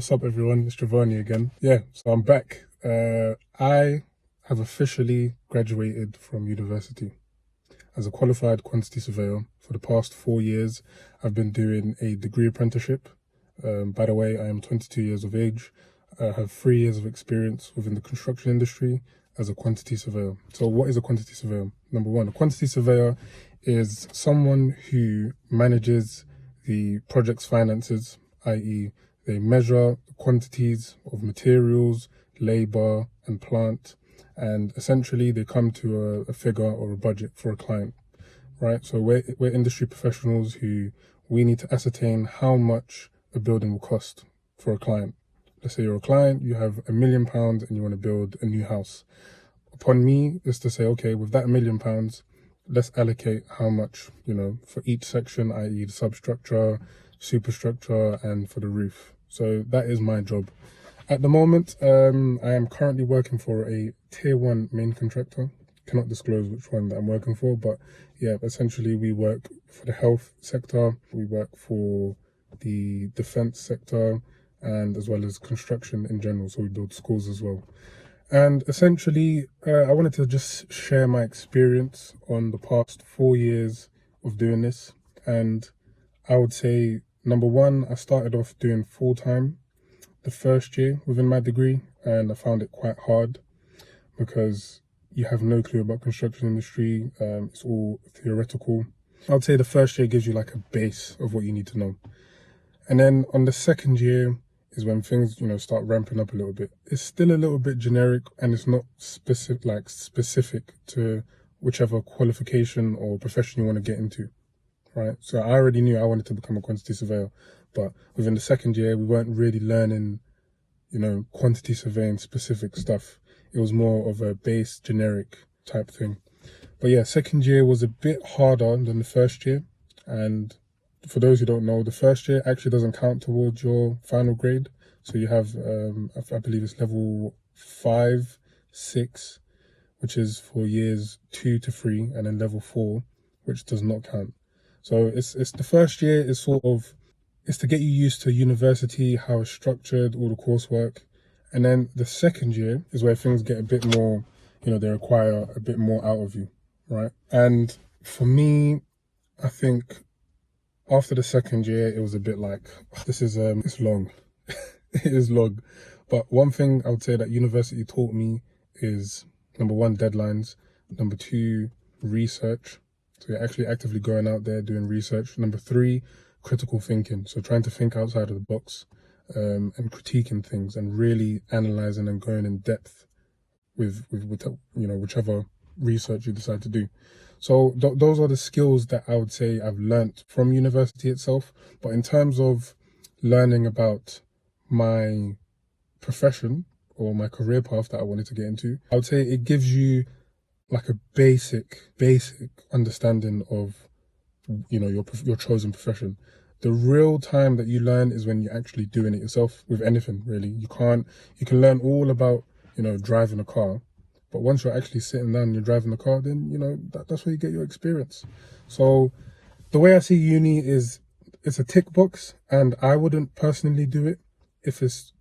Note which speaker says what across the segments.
Speaker 1: What's up, everyone? It's Giovanni again. Yeah, so I'm back. I have officially graduated from university as a qualified quantity surveyor. For the past 4 years, I've been doing a degree apprenticeship. By the way, I am 22 years of age. I have 3 years of experience within the construction industry as a quantity surveyor. So what is a quantity surveyor? Number one, a quantity surveyor is someone who manages the project's finances, i.e., they measure quantities of materials, labor, and plant, and essentially they come to a figure or a budget for a client, right? So we're industry professionals who we need to ascertain how much a building will cost for a client. Let's say you're a client, you have £1 million and you want to build a new house. Upon me is to say, okay, with that £1 million, let's allocate how much, for each section, i.e. the substructure, superstructure, and for the roof. So that is my job. At the moment, I am currently working for a tier 1 main contractor. Cannot disclose which one that I'm working for, but yeah, essentially we work for the health sector, we work for the defense sector, and as well as construction in general. So we build schools as well. And essentially, I wanted to just share my experience on the past 4 years of doing this. And I would say, number one, I started off doing full-time the first year within my degree, and I found it quite hard because you have no clue about construction industry. It's all theoretical. I would say the first year gives you like a base of what you need to know. And then on the second year is when things, start ramping up a little bit. It's still a little bit generic and it's not specific to whichever qualification or profession you want to get into, right? So I already knew I wanted to become a quantity surveyor, but within the second year, we weren't really learning, quantity surveying specific stuff. It was more of a base generic type thing. But yeah, second year was a bit harder than the first year. And for those who don't know, the first year actually doesn't count towards your final grade. So you have, I believe it's level 5, 6, which is for years 2 to 3, and then level 4, which does not count. So it's the first year is it's to get you used to university, how it's structured, all the coursework. And then the second year is where things get a bit more, they require a bit more out of you, right? And for me, I think after the second year, it was a bit like, this is, it's long. It is long. But one thing I would say that university taught me is, number one, deadlines. Number two, research. So you're actually actively going out there doing research. Number three, critical thinking. So trying to think outside of the box, and critiquing things and really analyzing and going in depth with whichever research you decide to do. So those are the skills that I would say I've learnt from university itself. But in terms of learning about my profession or my career path that I wanted to get into, I would say it gives you like a basic understanding of, your chosen profession. The real time that you learn is when you're actually doing it yourself with anything, really. You can learn all about, driving a car. But once you're actually sitting down and you're driving the car, then, that's where you get your experience. So the way I see uni is it's a tick box, and I wouldn't personally do it if it's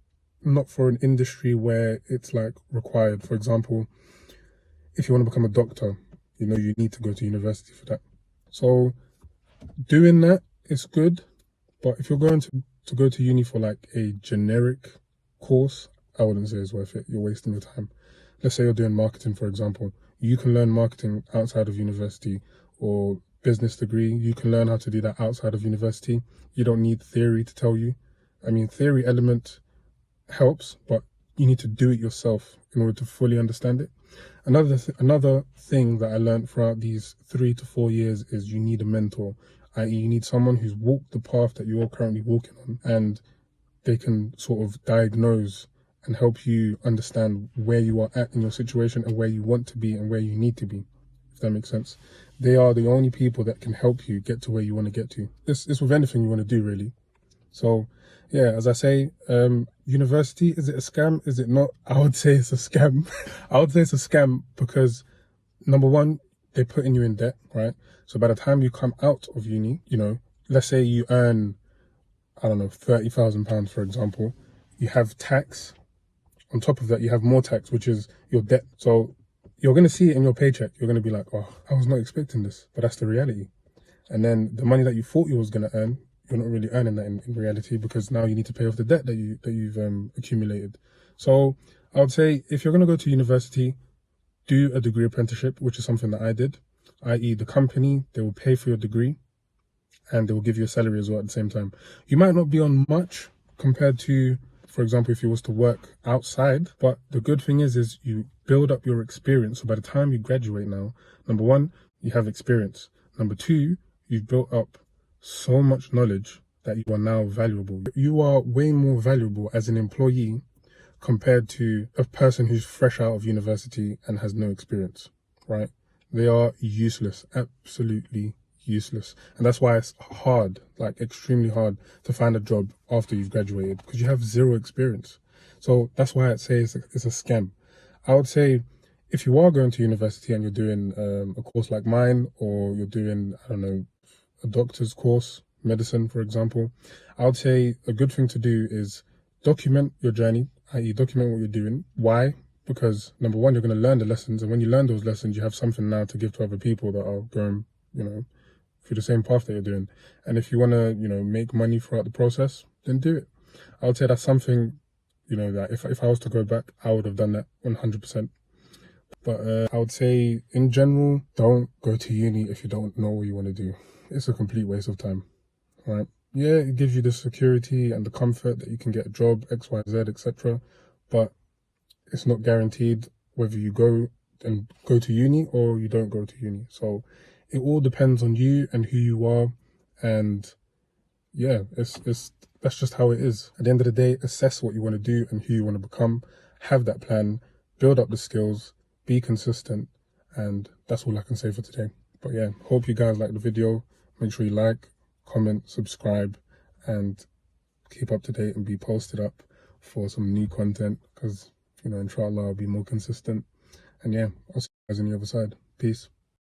Speaker 1: not for an industry where it's like required. For example, if you want to become a doctor, you need to go to university for that. So doing that is good, but if you're going to go to uni for like a generic course, I wouldn't say it's worth it. You're wasting your time. Let's say you're doing marketing, for example. You can learn marketing outside of university, or business degree. You can learn how to do that outside of university. You don't need theory to tell you. I mean, theory element helps, but you need to do it yourself in order to fully understand it. Another thing that I learned throughout these 3 to 4 years is you need a mentor, i.e. you need someone who's walked the path that you're currently walking on, and they can sort of diagnose and help you understand where you are at in your situation and where you want to be and where you need to be, if that makes sense. They are the only people that can help you get to where you want to get to. It's with anything you want to do, really. So yeah, as I say, university, is it a scam? Is it not? I would say it's a scam. I would say it's a scam because, number one, they're putting you in debt, right? So by the time you come out of uni, let's say you earn, I don't know, £30,000, for example, you have tax. On top of that, you have more tax, which is your debt. So you're going to see it in your paycheck. You're going to be like, oh, I was not expecting this, but that's the reality. And then the money that you thought you was going to earn, you're not really earning that in reality, because now you need to pay off the debt that you've accumulated. So I would say, if you're going to go to university, do a degree apprenticeship, which is something that I did, i.e. the company, they will pay for your degree and they will give you a salary as well at the same time. You might not be on much compared to, for example, if you was to work outside, but the good thing is you build up your experience. So by the time you graduate now, number one, you have experience. Number two, you've built up so much knowledge that you are now valuable. You are way more valuable as an employee compared to a person who's fresh out of university and has no experience, right? They are useless, absolutely useless. And that's why it's hard, like extremely hard, to find a job after you've graduated, because you have zero experience. So that's why I'd say it's a scam. I would say, if you are going to university and you're doing a course like mine, or you're doing, I don't know, a doctor's course, medicine, for example, I would say a good thing to do is document your journey, i.e. document what you're doing. Why? Because number one, you're going to learn the lessons, and when you learn those lessons, you have something now to give to other people that are going, through the same path that you're doing. And if you want to, make money throughout the process, then do it. I would say that's something, that if I was to go back, I would have done that 100%. But I would say, in general, don't go to uni if you don't know what you want to do. It's a complete waste of time, right? Yeah, it gives you the security and the comfort that you can get a job, X, Y, Z, etc. But it's not guaranteed whether you go to uni or you don't go to uni. So it all depends on you and who you are. And yeah, that's just how it is. At the end of the day, assess what you want to do and who you want to become. Have that plan, build up the skills, be consistent. And that's all I can say for today. But yeah, hope you guys like the video. Make sure you like, comment, subscribe, and keep up to date and be posted up for some new content, because, inshallah, I'll be more consistent. And yeah, I'll see you guys on the other side. Peace.